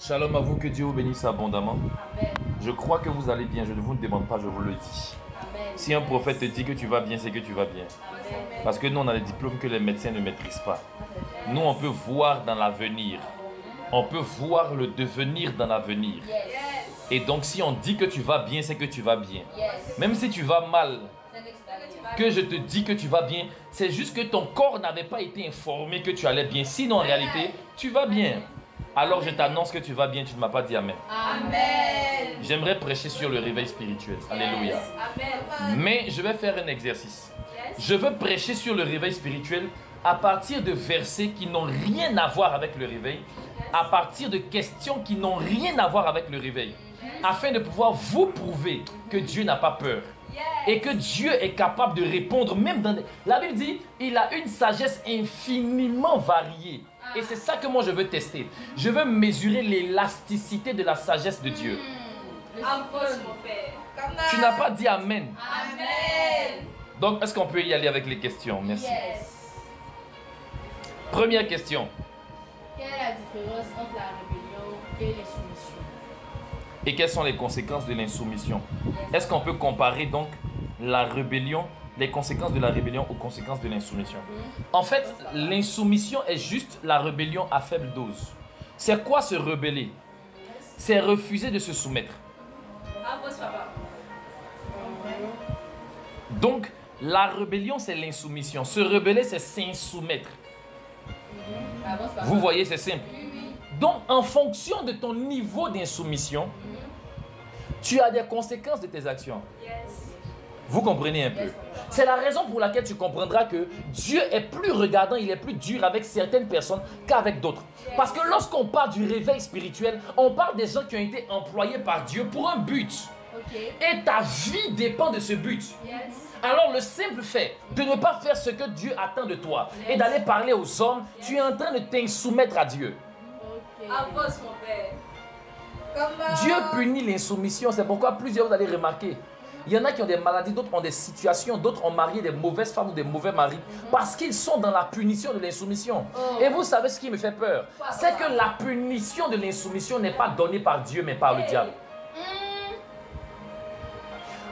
Shalom à vous, que Dieu vous bénisse abondamment. Amen. Je crois que vous allez bien, je ne vous demande pas, je vous le dis. Amen. Si un prophète te dit que tu vas bien, c'est que tu vas bien. Amen. Parce que nous, on a des diplômes que les médecins ne maîtrisent pas. Nous, on peut voir dans l'avenir. On peut voir le devenir dans l'avenir. Yes. Et donc, si on dit que tu vas bien, c'est que tu vas bien. Yes. Même si tu vas mal, C'est une expérience. que je te dis que tu vas bien, c'est juste que ton corps n'avait pas été informé que tu allais bien. Sinon, en réalité, tu vas bien. Alors, je t'annonce que tu vas bien, tu ne m'as pas dit Amen. Amen. J'aimerais prêcher sur le réveil spirituel. Alléluia. Amen. Mais je vais faire un exercice. Yes. Je veux prêcher sur le réveil spirituel à partir de versets qui n'ont rien à voir avec le réveil, à partir de questions qui n'ont rien à voir avec le réveil, afin de pouvoir vous prouver que Dieu n'a pas peur et que Dieu est capable de répondre même dans... La Bible dit, il a une sagesse infiniment variée. Et c'est ça que moi je veux tester. Je veux mesurer l'élasticité de la sagesse de Dieu. Avance, mon Père. Tu n'as pas dit Amen. Amen. Donc, est-ce qu'on peut y aller avec les questions? Merci. Yes. Première question. Quelle est la différence entre la rébellion et l'insoumission? Et quelles sont les conséquences de l'insoumission? Est-ce qu'on peut comparer donc la rébellion, les conséquences de la rébellion aux conséquences de l'insoumission? En fait, l'insoumission est juste la rébellion à faible dose. C'est quoi se rebeller? C'est refuser de se soumettre. Avance, papa. Donc, la rébellion, c'est l'insoumission. Se rebeller, c'est s'insoumettre. Avance, papa. Vous voyez, c'est simple. Oui, oui. Donc, en fonction de ton niveau d'insoumission, tu as des conséquences de tes actions. Yes. Vous comprenez un peu? C'est la raison pour laquelle tu comprendras que Dieu est plus regardant, il est plus dur avec certaines personnes qu'avec d'autres. Parce que lorsqu'on parle du réveil spirituel, on parle des gens qui ont été employés par Dieu pour un but. Ok. Et ta vie dépend de ce but. Yes. Alors le simple fait de ne pas faire ce que Dieu attend de toi et d'aller parler aux hommes, tu es en train de t'insoumettre à Dieu. Ok. Avance, mon Père. Dieu punit l'insoumission, c'est pourquoi plusieurs, vous allez remarquer, il y en a qui ont des maladies, d'autres ont des situations, d'autres ont marié des mauvaises femmes ou des mauvais maris parce qu'ils sont dans la punition de l'insoumission. Et vous savez ce qui me fait peur? C'est que la punition de l'insoumission n'est pas donnée par Dieu mais par le diable.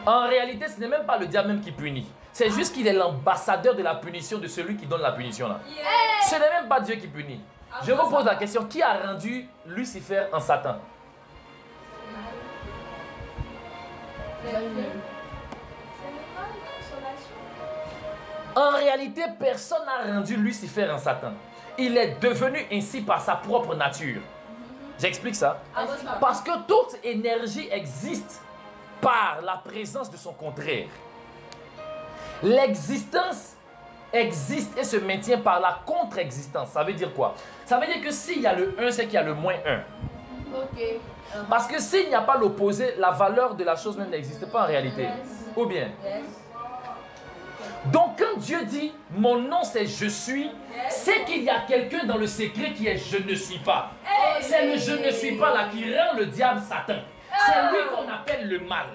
En réalité, ce n'est même pas le diable même qui punit. C'est juste qu'il est l'ambassadeur de la punition de celui qui donne la punition là. Yes. Ce n'est même pas Dieu qui punit. Je vous pose la question, qui a rendu Lucifer en Satan? En réalité, personne n'a rendu Lucifer en Satan. Il est devenu ainsi par sa propre nature. J'explique ça. Avance, papa. Parce que toute énergie existe par la présence de son contraire. L'existence existe et se maintient par la contre-existence. Ça veut dire quoi? Ça veut dire que s'il y a le 1, c'est qu'il y a le moins 1. Ok. Parce que s'il n'y a pas l'opposé, la valeur de la chose même n'existe pas en réalité. Yes. Ou bien? Yes. Donc quand Dieu dit « mon nom c'est je suis », c'est qu'il y a quelqu'un dans le secret qui est « je ne suis pas ». C'est le « je ne suis pas » là qui rend le diable Satan. C'est lui qu'on appelle le mal.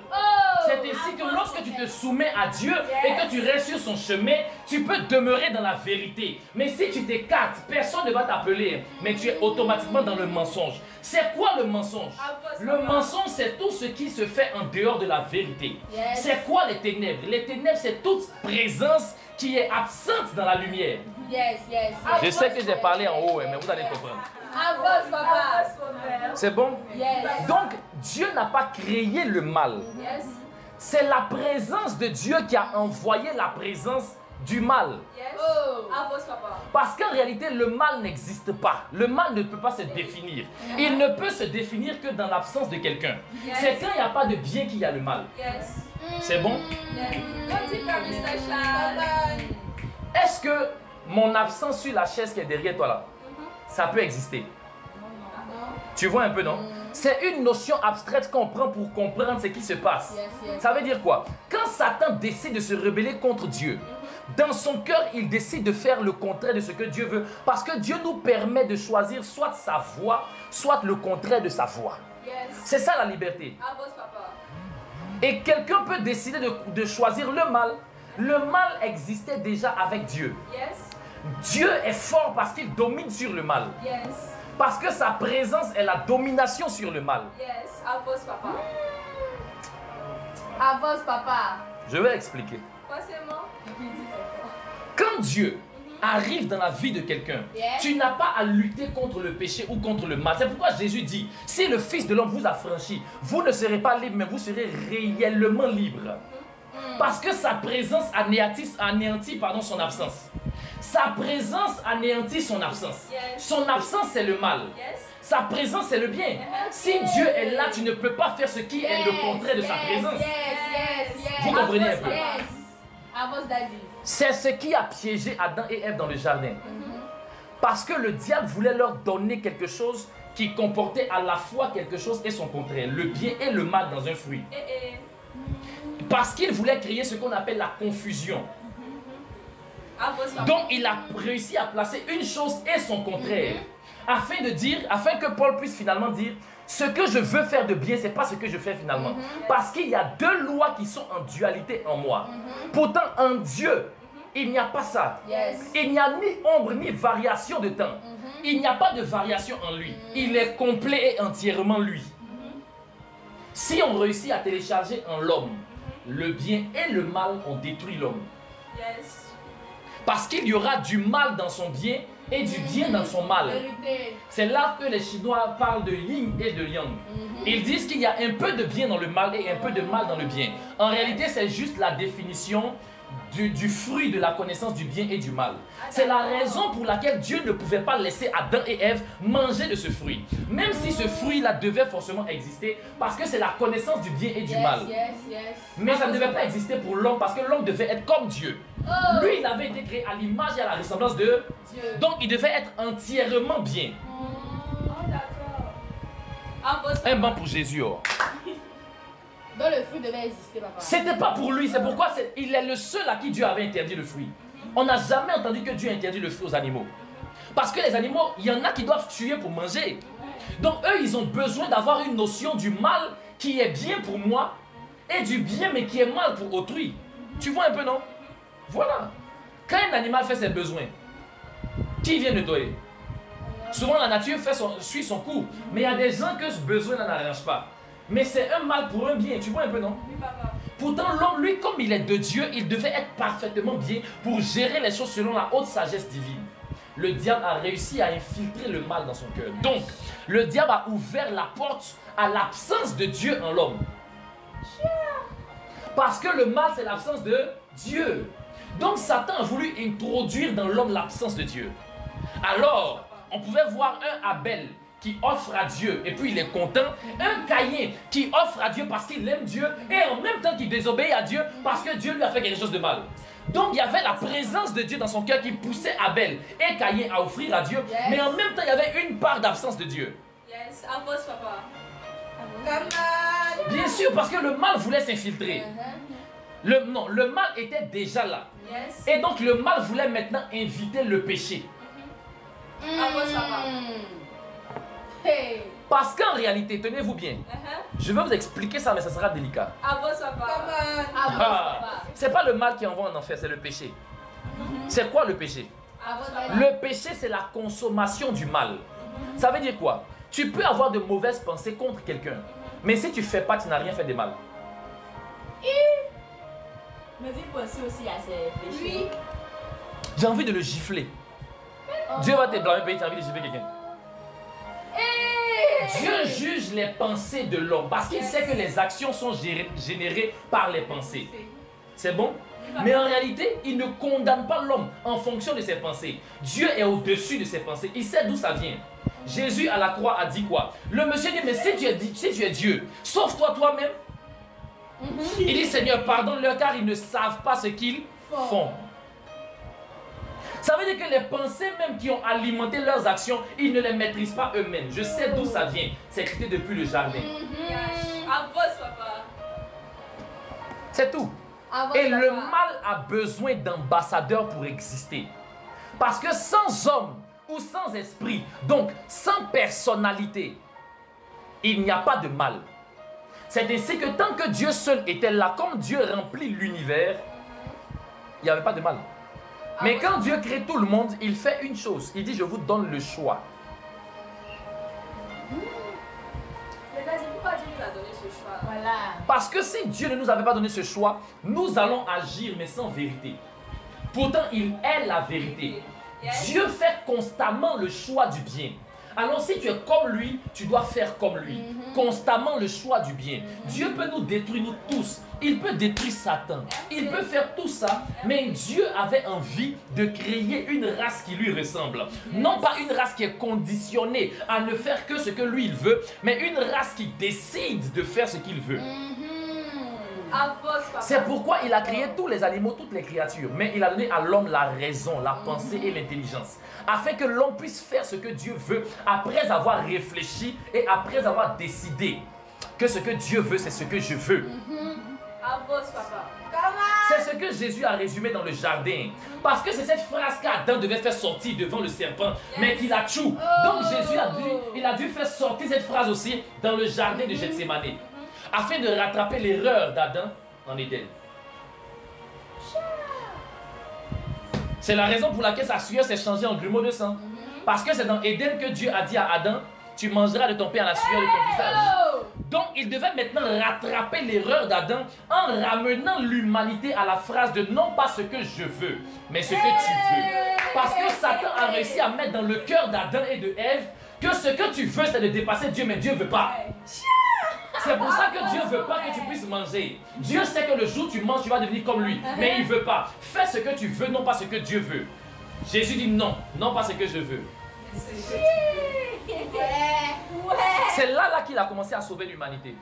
C'est ainsi que lorsque tu te soumets à Dieu et que tu restes sur son chemin, tu peux demeurer dans la vérité. Mais si tu t'écartes, personne ne va t'appeler, mais tu es automatiquement dans le mensonge. C'est quoi le mensonge? Le mensonge, c'est tout ce qui se fait en dehors de la vérité. Yes. C'est quoi les ténèbres? Les ténèbres, c'est toute présence qui est absente dans la lumière. Yes, yes. Je sais que j'ai parlé en haut, mais vous allez comprendre. Avance, papa. Avance, mon Père. C'est bon? Yes. Donc, Dieu n'a pas créé le mal. Yes. C'est la présence de Dieu qui a envoyé la présence du mal. Yes. Oh. Avance, papa. Parce qu'en réalité, le mal n'existe pas. Le mal ne peut pas se définir. Il ne peut se définir que dans l'absence de quelqu'un. Yes. C'est quand il n'y a pas de bien qu'il y a le mal. Yes. C'est bon? Yes. Continue, Mr. Charles. Est-ce que mon absence sur la chaise qui est derrière toi là, ça peut exister? Tu vois un peu, non? C'est une notion abstraite qu'on prend pour comprendre ce qui se passe. Yes, yes. Ça veut dire quoi? Quand Satan décide de se rebeller contre Dieu, dans son cœur, il décide de faire le contraire de ce que Dieu veut. Parce que Dieu nous permet de choisir soit sa voie, soit le contraire de sa voie. Yes. C'est ça la liberté. Avance, papa. Et quelqu'un peut décider de choisir le mal. Le mal existait déjà avec Dieu. Yes. Dieu est fort parce qu'il domine sur le mal. Yes. Parce que sa présence est la domination sur le mal. Yes, avance papa. Avance, papa. Je vais expliquer. Forcément. Quand Dieu arrive dans la vie de quelqu'un, Yes. tu n'as pas à lutter contre le péché ou contre le mal. C'est pourquoi Jésus dit, si le Fils de l'homme vous a franchi, vous ne serez pas libre, mais vous serez réellement libre. Parce que sa présence anéantit son absence. Sa présence anéantit son absence. Yes. Son absence, c'est le mal. Yes. Sa présence, c'est le bien. Si Dieu est là, tu ne peux pas faire ce qui est le contraire de sa présence. Yes. Vous comprenez un peu? Yes. Avance, daddy. C'est ce qui a piégé Adam et Ève dans le jardin. Parce que le diable voulait leur donner quelque chose qui comportait à la fois quelque chose et son contraire, le bien et le mal dans un fruit. Parce qu'il voulait créer ce qu'on appelle la confusion. Avance papa. Donc il a réussi à placer une chose et son contraire. Afin que Paul puisse finalement dire, ce que je veux faire de bien, c'est pas ce que je fais finalement. Parce qu'il y a deux lois qui sont en dualité en moi. Pourtant, en Dieu, il n'y a pas ça. Yes. Il n'y a ni ombre ni variation de temps. Il n'y a pas de variation en lui. Il est complet et entièrement lui. Si on réussit à télécharger en l'homme, le bien et le mal ont détruit l'homme. Yes. Parce qu'il y aura du mal dans son bien et du bien dans son mal. Vérité. C'est là que les Chinois parlent de yin et de yang. Ils disent qu'il y a un peu de bien dans le mal et un peu de mal dans le bien. En réalité, c'est juste la définition du fruit de la connaissance du bien et du mal. C'est la raison pour laquelle Dieu ne pouvait pas laisser Adam et Ève manger de ce fruit. Même si ce fruit-là devait forcément exister, parce que c'est la connaissance du bien et du mal. Yes. Mais ça ne devait pas exister pour l'homme, parce que l'homme devait être comme Dieu. Oh. Lui, il avait été créé à l'image et à la ressemblance de Dieu. Donc, il devait être entièrement bien. Oh d'accord. Avance Un papa. banc pour Jésus. Oh. Donc le fruit devait exister, papa. C'était pas pour lui, c'est pourquoi il est le seul à qui Dieu avait interdit le fruit. On n'a jamais entendu que Dieu interdit le fruit aux animaux. Parce que les animaux, il y en a qui doivent tuer pour manger. Donc eux, ils ont besoin d'avoir une notion du mal qui est bien pour moi et du bien mais qui est mal pour autrui. Tu vois un peu, non? Voilà. Quand un animal fait ses besoins, qui vient nettoyer? Souvent la nature suit son cours. Mais il y a des gens que ce besoin n'arrange pas. Mais c'est un mal pour un bien, tu vois un peu, non? Oui papa. Pourtant, l'homme, lui, comme il est de Dieu, il devait être parfaitement bien pour gérer les choses selon la haute sagesse divine. Le diable a réussi à infiltrer le mal dans son cœur. Donc, le diable a ouvert la porte à l'absence de Dieu en l'homme. Parce que le mal, c'est l'absence de Dieu. Donc, Satan a voulu introduire dans l'homme l'absence de Dieu. Alors, on pouvait voir un Abel qui offre à Dieu et puis il est content, un Caïn qui offre à Dieu parce qu'il aime Dieu et en même temps qu'il désobéit à Dieu parce que Dieu lui a fait quelque chose de mal. Donc il y avait la présence de Dieu dans son cœur qui poussait Abel et Caïn à offrir à Dieu, Yes. mais en même temps il y avait une part d'absence de Dieu. Yes. Avance papa. Bien sûr, parce que le mal voulait s'infiltrer. Le mal était déjà là. Yes. Et donc le mal voulait maintenant inviter le péché. Avance papa. Hey. Parce qu'en réalité, tenez-vous bien, je vais vous expliquer ça mais ça sera délicat. Avance papa. Avance, Ah, papa. c'est pas le mal qui envoie en enfer, c'est le péché. C'est quoi le péché? Avance, daddy. Le péché, c'est la consommation du mal. Ça veut dire quoi? Tu peux avoir de mauvaises pensées contre quelqu'un, mais si tu fais pas, tu n'as rien fait de mal. Mais il pense aussi à ses péchés. J'ai envie de le gifler. Dieu va te blâmer parce que tu as envie de gifler quelqu'un. Dieu juge les pensées de l'homme parce qu'il sait que les actions sont générées par les pensées. C'est bon? Mais en réalité, il ne condamne pas l'homme en fonction de ses pensées. Dieu est au-dessus de ses pensées. Il sait d'où ça vient. Jésus à la croix a dit quoi? Le monsieur dit, mais si tu es Dieu, sauve-toi toi-même. Il dit, Seigneur, pardonne-leur car ils ne savent pas ce qu'ils font. Ça veut dire que les pensées même qui ont alimenté leurs actions, ils ne les maîtrisent pas eux-mêmes. Je sais d'où ça vient. C'est écrit depuis le jardin. Yes. Avance papa. C'est tout. Avance, Et le papa. mal a besoin d'ambassadeurs pour exister. Parce que sans homme ou sans esprit, donc sans personnalité, il n'y a pas de mal. C'est ainsi que tant que Dieu seul était là, comme Dieu remplit l'univers, il n'y avait pas de mal. Mais quand Dieu crée tout le monde, il fait une chose. Il dit, je vous donne le choix. Mais vas-y, pourquoi Dieu nous a donné ce choix? Voilà. Parce que si Dieu ne nous avait pas donné ce choix, nous allons agir mais sans vérité. Pourtant, il est la vérité. Yes. Dieu fait constamment le choix du bien. Alors si tu es comme lui, tu dois faire comme lui. Constamment le choix du bien. Dieu peut nous détruire, nous tous. Il peut détruire Satan. Il peut faire tout ça. Mais Dieu avait envie de créer une race qui lui ressemble. Non pas une race qui est conditionnée à ne faire que ce que lui il veut, mais une race qui décide de faire ce qu'il veut. Avance, papa. C'est pourquoi il a créé tous les animaux, toutes les créatures. Mais il a donné à l'homme la raison, la pensée et l'intelligence. Afin que l'homme puisse faire ce que Dieu veut après avoir réfléchi et après avoir décidé que ce que Dieu veut, c'est ce que je veux. Avance, papa. C'est ce que Jésus a résumé dans le jardin. Parce que c'est cette phrase qu'Adam devait faire sortir devant le serpent, mais qu'il a tchou. Donc Jésus a dû faire sortir cette phrase aussi dans le jardin de Gethsémane. Afin de rattraper l'erreur d'Adam en Éden. C'est la raison pour laquelle sa sueur s'est changée en grumeaux de sang. Parce que c'est dans Éden que Dieu a dit à Adam, tu mangeras de ton pain à la sueur de ton visage. Donc il devait maintenant rattraper l'erreur d'Adam en ramenant l'humanité à la phrase de non pas ce que je veux, mais ce que tu veux. Parce que Satan a réussi à mettre dans le cœur d'Adam et de Ève que ce que tu veux c'est de dépasser Dieu, mais Dieu ne veut pas. C'est pour ça que Dieu ne veut pas que tu puisses manger. Dieu sait que le jour où tu manges, tu vas devenir comme lui. Mais il ne veut pas. Fais ce que tu veux, non pas ce que Dieu veut. Jésus dit non, non pas ce que je veux. C'est là qu'il a commencé à sauver l'humanité.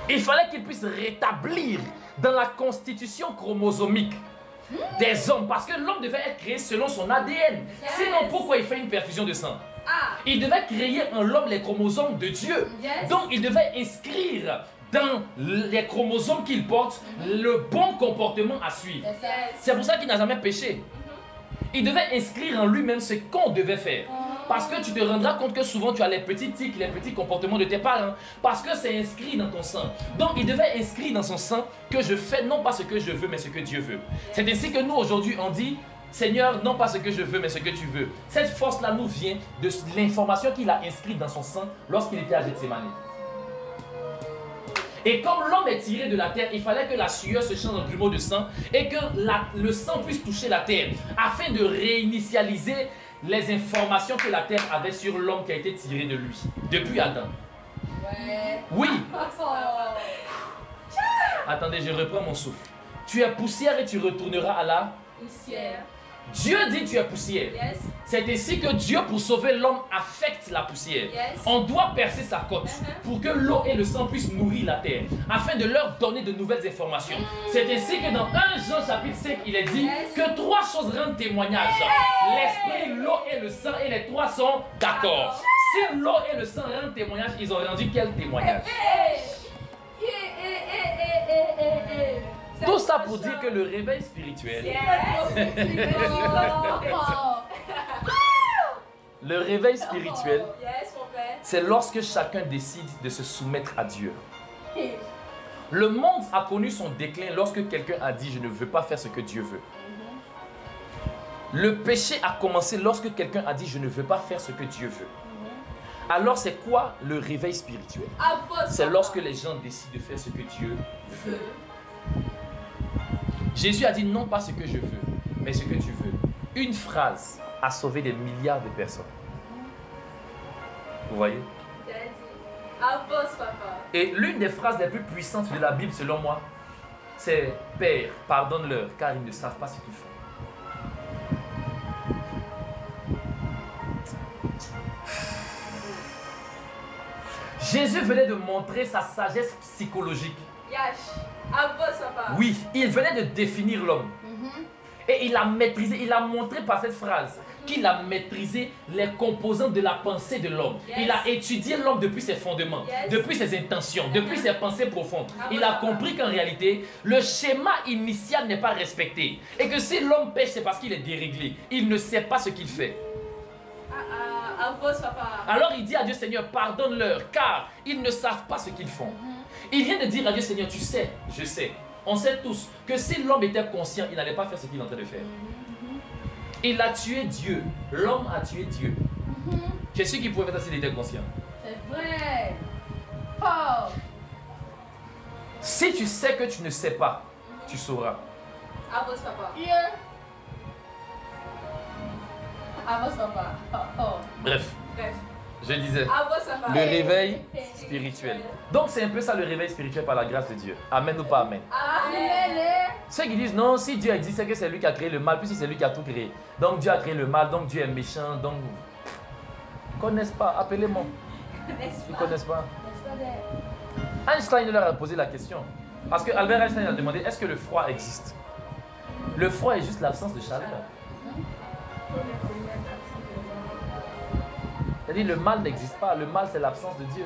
Il fallait qu'il puisse rétablir dans la constitution chromosomique des hommes. Parce que l'homme devait être créé selon son ADN. Sinon, pourquoi il fait une perfusion de sang? Il devait créer en l'homme les chromosomes de Dieu. Donc il devait inscrire dans les chromosomes qu'il porte le bon comportement à suivre. C'est pour ça qu'il n'a jamais péché. Il devait inscrire en lui-même ce qu'on devait faire. Parce que tu te rendras compte que souvent tu as les petits tics, les petits comportements de tes parents. Parce que c'est inscrit dans ton sang. Donc il devait inscrire dans son sang que je fais non pas ce que je veux mais ce que Dieu veut. C'est ainsi que nous aujourd'hui on dit Seigneur, non pas ce que je veux, mais ce que tu veux. Cette force-là nous vient de l'information qu'il a inscrite dans son sang lorsqu'il était à Gethsémane. Et comme l'homme est tiré de la terre, il fallait que la sueur se change en grumeaux de sang et que le sang puisse toucher la terre afin de réinitialiser les informations que la terre avait sur l'homme qui a été tiré de lui, depuis Adam. Oui. Attendez, je reprends mon souffle. Tu es poussière et tu retourneras à la Poussière. Dieu dit tu es poussière. C'est ainsi que Dieu, pour sauver l'homme, affecte la poussière. On doit percer sa côte pour que l'eau et le sang puissent nourrir la terre, afin de leur donner de nouvelles informations. C'est ainsi que dans 1 Jean chapitre 5, il est dit que 3 choses rendent témoignage. L'esprit, l'eau et le sang, et les 3 sont d'accord. Si l'eau et le sang rendent témoignage, ils ont rendu quel témoignage? Tout ça pour dire que le réveil spirituel, le réveil spirituel, c'est lorsque chacun décide de se soumettre à Dieu. Le monde a connu son déclin lorsque quelqu'un a dit « je ne veux pas faire ce que Dieu veut ». Le péché a commencé lorsque quelqu'un a dit « je ne veux pas faire ce que Dieu veut ». Alors c'est quoi le réveil spirituel? C'est lorsque les gens décident de faire ce que Dieu veut. Jésus a dit non pas ce que je veux, mais ce que tu veux. Une phrase a sauvé des milliards de personnes. Vous voyez? Et l'une des phrases les plus puissantes de la Bible, selon moi, c'est « Père, pardonne-leur, car ils ne savent pas ce qu'ils font. » Jésus venait de montrer sa sagesse psychologique. Oui, il venait de définir l'homme. Et il a maîtrisé, il a montré par cette phrase qu'il a maîtrisé les composants de la pensée de l'homme. Il a étudié l'homme depuis ses fondements, depuis ses intentions, depuis ses pensées profondes. Il a compris qu'en réalité, le schéma initial n'est pas respecté. Et que si l'homme pêche, c'est parce qu'il est déréglé. Il ne sait pas ce qu'il fait. Alors il dit à Dieu, Seigneur, pardonne-leur, car ils ne savent pas ce qu'ils font. Il vient de dire à Dieu, Seigneur, tu sais, je sais. On sait tous que si l'homme était conscient, il n'allait pas faire ce qu'il est en train de faire. Il a tué Dieu. L'homme a tué Dieu. Qui est-ce qui pouvait faire ça s'il était conscient? C'est vrai. Oh. Si tu sais que tu ne sais pas, tu sauras. Avance, papa. Yeah. Avance, papa. Oh, oh. Bref, Bref. je disais, Avance, papa. le réveil spirituel. Donc c'est un peu ça le réveil spirituel par la grâce de Dieu. Amen ou pas amen? Amen. Ceux qui disent non, si Dieu existe, c'est que c'est lui qui a créé le mal, puis si c'est lui qui a tout créé. Donc Dieu a créé le mal, donc Dieu est méchant, donc... Ils ne connaissent pas, appelez-moi. Ils ne connaissent pas. Einstein leur a posé la question. Parce que Albert Einstein a demandé, est-ce que le froid existe? Le froid est juste l'absence de chaleur. C'est-à-dire le mal n'existe pas, le mal c'est l'absence de Dieu.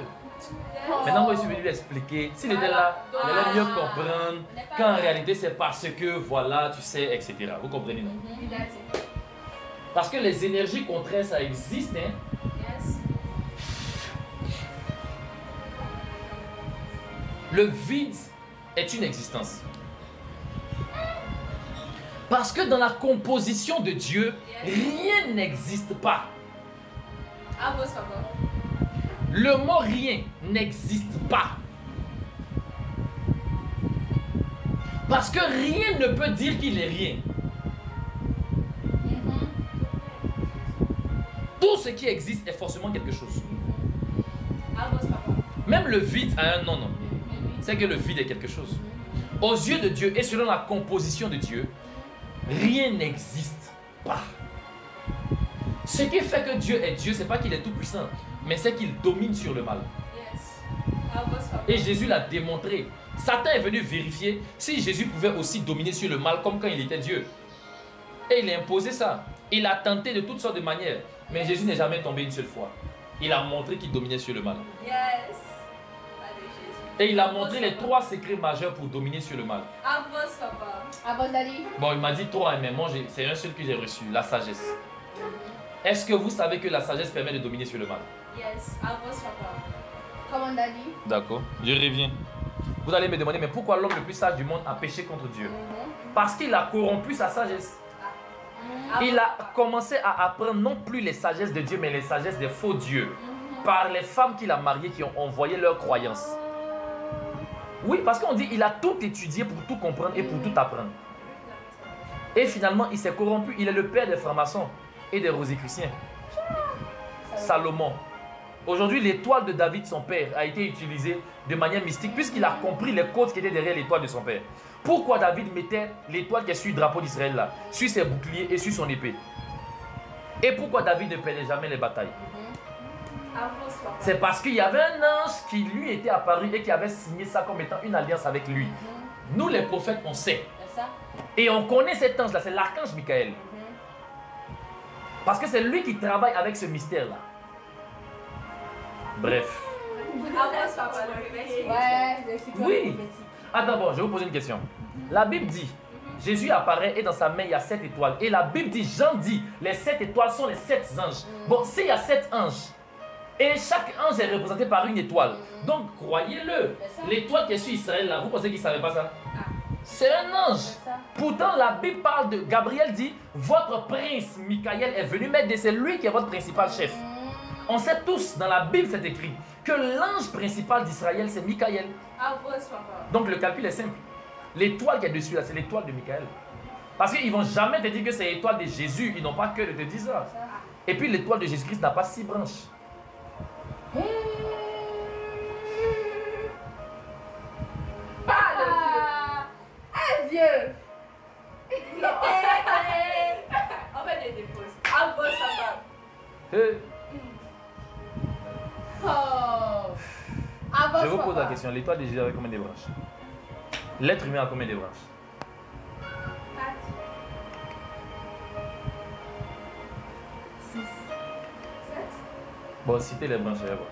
Maintenant moi je suis venu lui expliquer, s'il était là, il allait mieux comprendre qu'en réalité c'est parce que voilà, tu sais, etc. Vous comprenez, non? Parce que les énergies contraires ça existe, hein. Yes. Le vide est une existence. Parce que dans la composition de Dieu, rien n'existe pas. Avance, papa. Le mot rien n'existe pas. Parce que rien ne peut dire qu'il est rien. Tout ce qui existe est forcément quelque chose. Avance, papa. Même le vide a un nom, non. C'est que le vide est quelque chose. Aux yeux de Dieu et selon la composition de Dieu, rien n'existe pas. Ce qui fait que Dieu est Dieu, c'est pas qu'il est tout puissant, mais c'est qu'il domine sur le mal. Yes. Avance, papa. Et Jésus l'a démontré. Satan est venu vérifier si Jésus pouvait aussi dominer sur le mal comme quand il était Dieu. Et il a imposé ça. Il a tenté de toutes sortes de manières. Mais Jésus n'est jamais tombé une seule fois. Il a montré qu'il dominait sur le mal. Yes. Allez, Jésus. Et il a montré les 3 secrets majeurs pour dominer sur le mal. Avance, papa. Avance, Daddy. Bon, il m'a dit 3, mais moi, c'est un seul que j'ai reçu, la sagesse. Est-ce que vous savez que la sagesse permet de dominer sur le mal? Yes. Avance, papa. Comment, Daddy? D'accord, je reviens. Vous allez me demander, mais pourquoi l'homme le plus sage du monde a péché contre Dieu? Parce qu'il a corrompu sa sagesse. Il a commencé à apprendre non plus les sagesses de Dieu, mais les sagesses des faux dieux. Par les femmes qu'il a mariées qui ont envoyé leurs croyances. Oui, parce qu'on dit il a tout étudié pour tout comprendre et pour tout apprendre. Et finalement, il s'est corrompu. Il est le père des francs-maçons et des rosicruciens. Salomon. Aujourd'hui, l'étoile de David, son père, a été utilisée de manière mystique puisqu'il a compris les codes qui étaient derrière l'étoile de son père. Pourquoi David mettait l'étoile qui est sur le drapeau d'Israël là, sur ses boucliers et sur son épée? Et pourquoi David ne perdait jamais les batailles? Avance, papa. C'est parce qu'il y avait un ange qui lui était apparu et qui avait signé ça comme étant une alliance avec lui. Nous les prophètes, on sait. C'est ça? Et on connaît cet ange là, c'est l'archange Michael. Parce que c'est lui qui travaille avec ce mystère là. Bref. Avance, papa. Le réveil spirituel. Ouais, c'est quoi? Oui. Attends, bon, je vais vous poser une question. La Bible dit, Jésus apparaît et dans sa main il y a 7 étoiles. Et la Bible dit, Jean dit, les 7 étoiles sont les 7 anges. Bon, s'il y a 7 anges, et chaque ange est représenté par une étoile. Donc, croyez-le, l'étoile qui est sur Israël là, vous pensez qu'il ne savait pas ça? C'est un ange. Pourtant, la Bible parle de, Gabriel dit, votre prince Michael est venu m'aider. C'est lui qui est votre principal chef. On sait tous, dans la Bible c'est écrit, que l'ange principal d'Israël c'est Michael. Avance, papa. Donc le calcul est simple. L'étoile qui est dessus là, c'est l'étoile de Michael. Parce qu'ils ne vont jamais te dire que c'est l'étoile de Jésus. Ils n'ont pas que de te dire ça. Et puis l'étoile de Jésus-Christ n'a pas 6 branches. Vieux. On va les déposer. Avance, papa. Oh. Avance, Je vous pose papa. la question, l'étoile de Jésus avait combien de branches? L'être humain a combien de branches? 6. 7. Bon, citez les branches, je vais voir.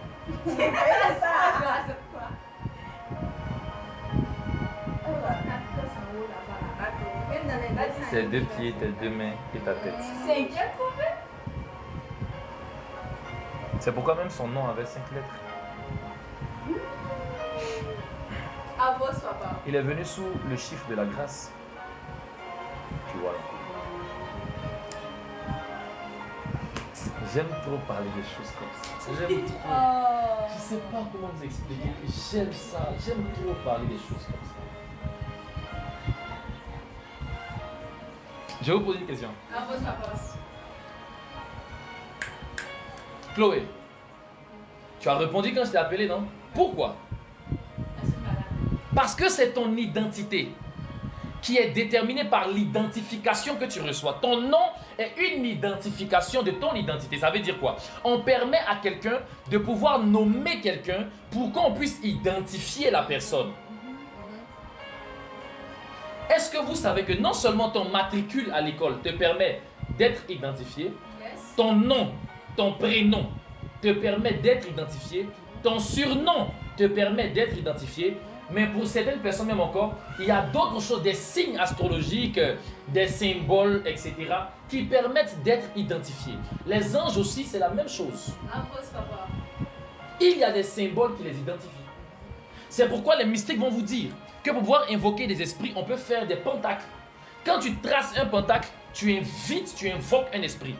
C'est 2 pieds, tes 2 mains et ta tête. 5. C'est pourquoi même son nom avait 5 lettres. Avance, papa. Il est venu sous le chiffre de la grâce. Tu vois. J'aime trop parler des choses comme ça. J'aime trop. Oh. Je sais pas comment vous expliquer. J'aime ça. J'aime trop parler des choses comme ça. Je vais vous poser une question. À votre place. Chloé, tu as répondu quand je t'ai appelé, non? Pourquoi? Parce que c'est ton identité qui est déterminée par l'identification que tu reçois. Ton nom est une identification de ton identité. Ça veut dire quoi? On permet à quelqu'un de pouvoir nommer quelqu'un pour qu'on puisse identifier la personne. Est-ce que vous savez que non seulement ton matricule à l'école te permet d'être identifié, Yes. ton nom, ton prénom te permet d'être identifié, ton surnom te permet d'être identifié, mais pour certaines personnes même encore, il y a d'autres choses, des signes astrologiques, des symboles, etc., qui permettent d'être identifiés. Les anges aussi, c'est la même chose. À votre papa. Il y a des symboles qui les identifient. C'est pourquoi les mystiques vont vous dire que pour pouvoir invoquer des esprits, on peut faire des pentacles. Quand tu traces un pentacle, tu invites, tu invoques un esprit.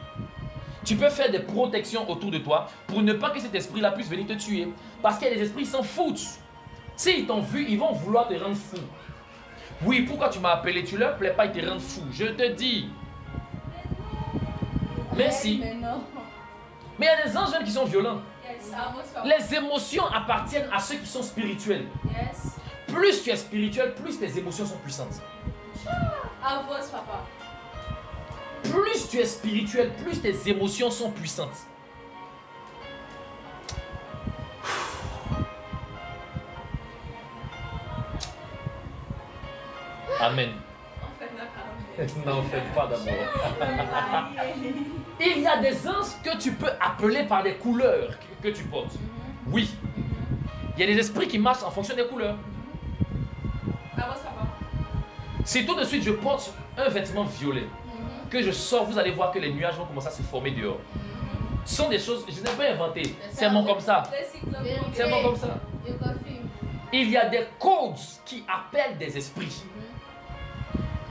Tu peux faire des protections autour de toi pour ne pas que cet esprit-là puisse venir te tuer. Parce qu'il y a des esprits, ils s'en foutent. S'ils t'ont vu, ils vont vouloir te rendre fou. Oui, pourquoi tu m'as appelé? Tu leur plais pas, ils te rendent fou. Je te dis. Merci. Mais non. Mais il y a des anges qui sont violents. Yes. À votre papa. Les émotions appartiennent à ceux qui sont spirituels. Yes. Plus tu es spirituel, plus tes émotions sont puissantes. À votre papa. Plus tu es spirituel, plus tes émotions sont puissantes. Amen. On fait notre N'en faites pas d'amour. Il y a des anges que tu peux appeler par des couleurs que tu portes. Oui. Il y a des esprits qui marchent en fonction des couleurs. À votre papa. Si tout de suite je porte un vêtement violet, que je sors, vous allez voir que les nuages vont commencer à se former dehors. Ce sont des choses, je n'ai pas inventé. C'est mon comme ça. Les cyclones. C'est bon comme ça. Je confirme. Il y a des codes qui appellent des esprits.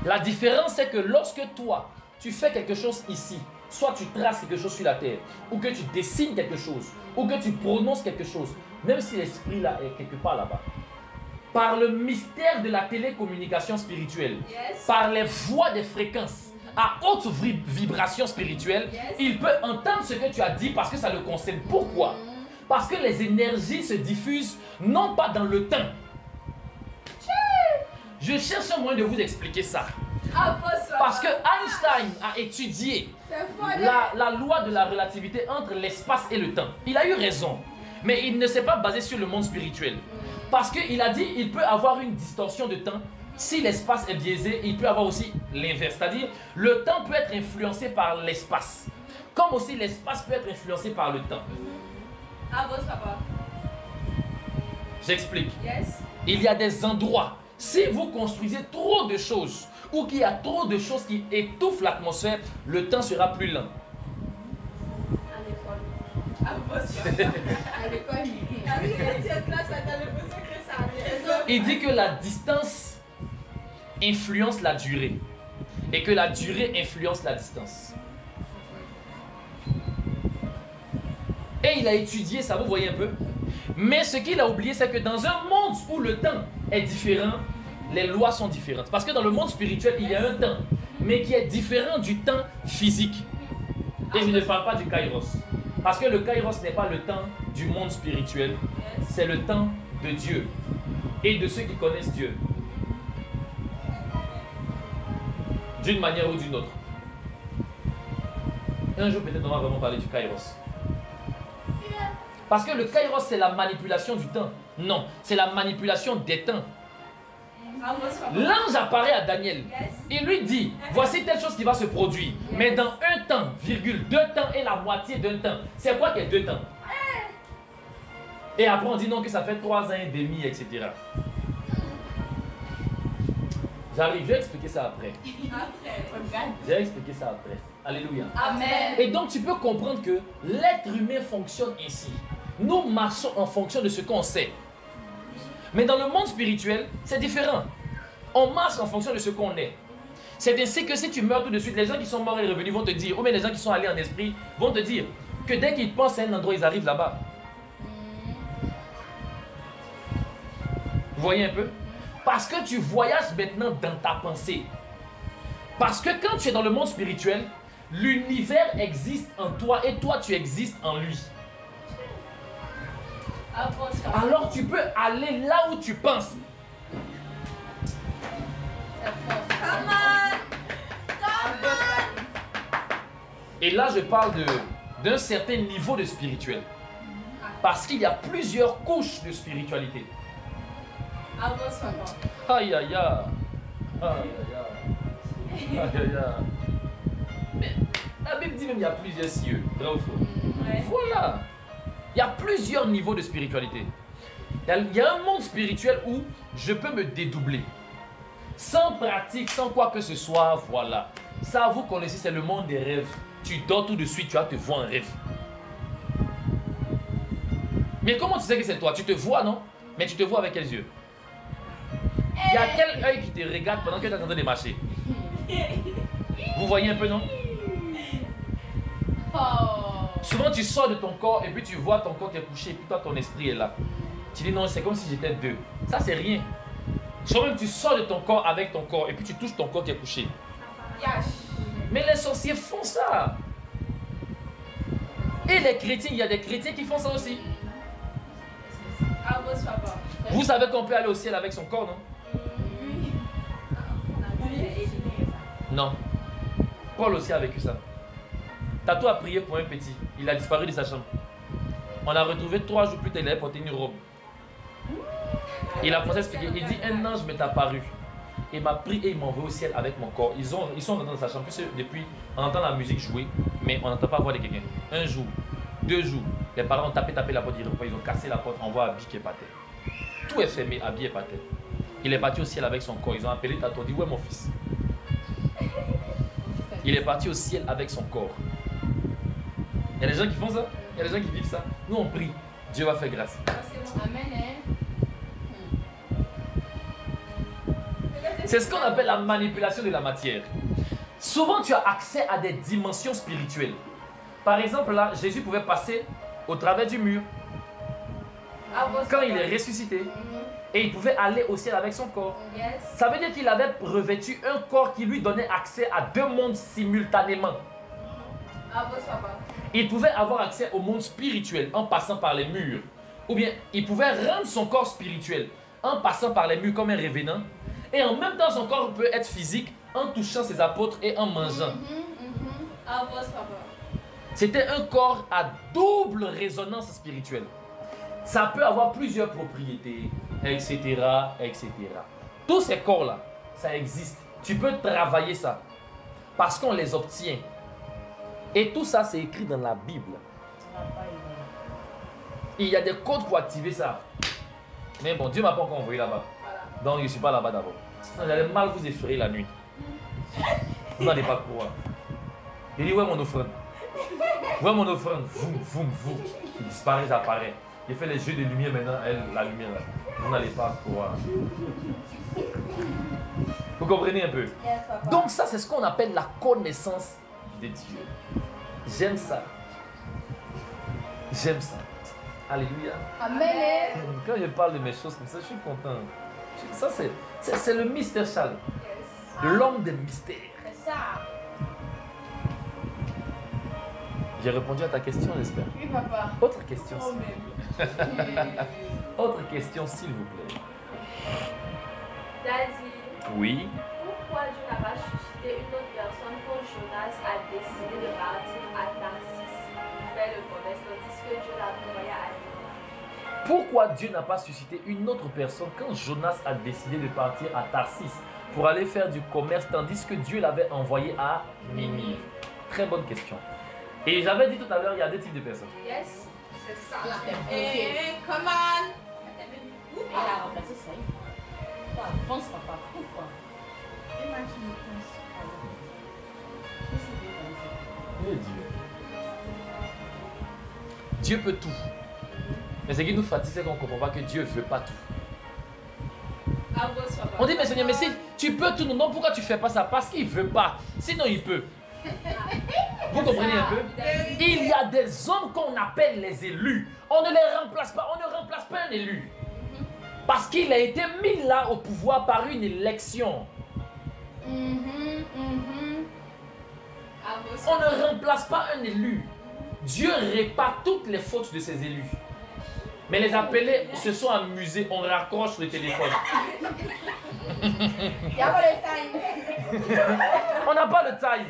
La différence, c'est que lorsque toi, tu fais quelque chose ici, soit tu traces quelque chose sur la terre, ou que tu dessines quelque chose, ou que tu prononces quelque chose, même si l'esprit là est quelque part là-bas, par le mystère de la télécommunication spirituelle, Yes. par les voies des fréquences à haute vibration spirituelle, Yes. il peut entendre ce que tu as dit parce que ça le concerne. Pourquoi? Parce que les énergies se diffusent non pas dans le temps. Je cherche un moyen de vous expliquer ça. À votre papa. Parce que Einstein a étudié C'est fort. la loi de la relativité entre l'espace et le temps. Il a eu raison, mais il ne s'est pas basé sur le monde spirituel. Parce qu'il a dit qu'il peut avoir une distorsion de temps. Si l'espace est biaisé, il peut avoir aussi l'inverse. C'est-à-dire, le temps peut être influencé par l'espace. Comme aussi l'espace peut être influencé par le temps. À votre papa. J'explique. Yes. Il y a des endroits, si vous construisez trop de choses, ou qu'il y a trop de choses qui étouffent l'atmosphère, le temps sera plus lent. À l'école. À votre papa. À l'école. Avec cette classe, ça t'a l'impression que ça vient. Il dit que la distance influence la durée et que la durée influence la distance. Et il a étudié ça, vous voyez un peu. Mais ce qu'il a oublié, c'est que dans un monde où le temps est différent, les lois sont différentes. Parce que dans le monde spirituel, il y a un temps, mais qui est différent du temps physique. Et je ne parle pas du kairos. Parce que le kairos n'est pas le temps du monde spirituel, Yes. c'est le temps de Dieu et de ceux qui connaissent Dieu. D'une manière ou d'une autre. Un jour peut-être on va vraiment parler du kairos. Parce que le kairos c'est la manipulation du temps. Non, c'est la manipulation des temps. À votre papa. L'ange apparaît à Daniel. Yes. Il lui dit, voici telle chose qui va se produire. Mais dans un temps, virgule, 2 temps et la moitié d'un temps. C'est quoi qui est 2 temps? Et après on dit non que ça fait 3 ans et demi, etc. J'arrive, je vais expliquer ça après. Après. Je vais expliquer ça après. Alléluia. Amen. Et donc tu peux comprendre que l'être humain fonctionne ainsi. Nous marchons en fonction de ce qu'on sait. Mais dans le monde spirituel, c'est différent. On marche en fonction de ce qu'on est. C'est ainsi que si tu meurs tout de suite, les gens qui sont morts et revenus vont te dire, ou bien les gens qui sont allés en esprit vont te dire, que dès qu'ils pensent à un endroit, ils arrivent là-bas. Vous voyez un peu? Parce que tu voyages maintenant dans ta pensée. Parce que quand tu es dans le monde spirituel, l'univers existe en toi et toi tu existes en lui. Alors tu peux aller là où tu penses. Et là je parle d'un certain niveau de spirituel. Parce qu'il y a plusieurs couches de spiritualité. Aïe aïe aïe. Aïe aïe aïe. Mais la Bible dit même qu'il y a plusieurs cieux. Vrai ou faux? Ouais. Voilà. Il y a plusieurs niveaux de spiritualité. Il y a un monde spirituel où je peux me dédoubler. Sans pratique, sans quoi que ce soit, voilà. Ça, vous connaissez, c'est le monde des rêves. Tu dors tout de suite, tu vas te voir en rêve. Mais comment tu sais que c'est toi? Tu te vois, non? Mais tu te vois avec quels yeux? Il y a quel œil qui te regarde pendant que tu es en train de marcher? Vous voyez un peu, non? Souvent, tu sors de ton corps et puis tu vois ton corps qui est couché et puis toi, ton esprit est là. Tu dis non, c'est comme si j'étais deux. Ça, c'est rien. Souvent, tu sors de ton corps avec ton corps et puis tu touches ton corps qui est couché. Mais les sorciers font ça. Et les chrétiens, il y a des chrétiens qui font ça aussi. Vous savez qu'on peut aller au ciel avec son corps, non? Non. Paul aussi a vécu ça. Tato a prié pour un petit. Il a disparu de sa chambre. On l'a retrouvé 3 jours plus tard, il avait porté une robe. Il a commencé à expliquer. Il dit, un ange m'est apparu. Il m'a pris et il m'a envoyé au ciel avec mon corps. Ils sont rentrés dans sa chambre. Puis depuis, on entend la musique jouer, mais on n'entend pas voir de quelqu'un. Un jour, 2 jours, les parents ont tapé la porte, ils ont cassé la porte, on voit Abby qui est par terre. Tout est fermé, Abby est par terre. Il est parti au ciel avec son corps. Ils ont appelé Tato, dit, où est mon fils? Il est parti au ciel avec son corps. Il y a des gens qui font ça, il y a des gens qui vivent ça. Nous on prie, Dieu va faire grâce. Amen. C'est ce qu'on appelle la manipulation de la matière. Souvent tu as accès à des dimensions spirituelles. Par exemple là, Jésus pouvait passer au travers du mur quand il est ressuscité. Et il pouvait aller au ciel avec son corps. Ça veut dire qu'il avait revêtu un corps qui lui donnait accès à 2 mondes simultanément. Il pouvait avoir accès au monde spirituel en passant par les murs. Ou bien il pouvait rendre son corps spirituel en passant par les murs comme un revenant. Et en même temps son corps peut être physique en touchant ses apôtres et en mangeant. C'était un corps à double résonance spirituelle. Ça peut avoir plusieurs propriétés, etc., etc. Tous ces corps-là, ça existe. Tu peux travailler ça parce qu'on les obtient. Et tout ça, c'est écrit dans la Bible. Il y a des codes pour activer ça. Mais bon, Dieu ne m'a pas encore envoyé là-bas. Donc, je ne suis pas là-bas d'abord. J'allais mal vous effrayer la nuit. Vous n'allez pas croire. Il dit, où est mon offrande? Où est mon offrande? Voum, voum, voum. Il disparaît, j'apparais. Il fait les jeux de lumière maintenant, elle, la lumière là. Vous n'allez pas croire. Vous comprenez un peu? Donc ça, c'est ce qu'on appelle la connaissance de Dieu. J'aime ça. J'aime ça. Alléluia. Amen. Quand je parle de mes choses comme ça, je suis content. Ça, c'est le mystère Charles. L'homme des mystères. C'est ça. J'ai répondu à ta question, j'espère. Oui, papa. Autre question. Oh, Autre question, s'il vous plaît. Daddy, Oui. pourquoi Dieu n'a pas suscité une autre personne quand Jonas a décidé de partir à Tarsis pour faire le commerce, tandis que Dieu l'a envoyé à Ninive? Pourquoi Dieu n'a pas suscité une autre personne quand Jonas a décidé de partir à Tarsis pour aller faire du commerce, tandis que Dieu l'avait envoyé à Ninive? Très bonne question. Et j'avais dit tout à l'heure, il y a 2 types de personnes. Yes, c'est ça. Come on. Il a remplacé ça. Avance, papa. Pourquoi? Dieu peut tout. Mais ce qui nous fatigue, c'est qu'on ne comprend pas que Dieu ne veut pas tout. On dit, mais Seigneur, mais si tu peux tout, non, pourquoi tu ne fais pas ça? Parce qu'il ne veut pas. Sinon, il peut. Vous comprenez un peu? Il y a des hommes qu'on appelle les élus. On ne les remplace pas. On ne remplace pas un élu. Parce qu'il a été mis là au pouvoir par une élection. On ne remplace pas un élu. Dieu répare toutes les fautes de ses élus. Mais les appelés se sont amusés, on raccroche le téléphone. On n'a pas le time.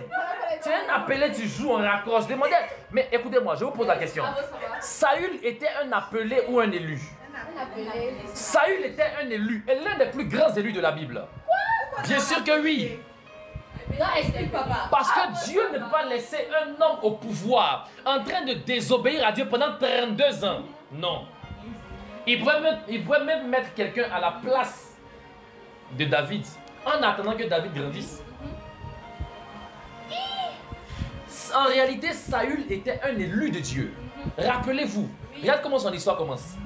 Tu es un appelé, tu joues, on raccroche. Demandez. Mais écoutez-moi, je vous pose la question. Saül était un appelé ou un élu? Saül était un élu et l'un des plus grands élus de la Bible. Bien sûr que oui. Non, explique, papa. Parce que Dieu ne peut pas laisser un homme au pouvoir en train de désobéir à Dieu pendant 32 ans. Non. Il pourrait même mettre quelqu'un à la place de David en attendant que David grandisse. En réalité, Saül était un élu de Dieu. Rappelez-vous, regarde comment son histoire commence.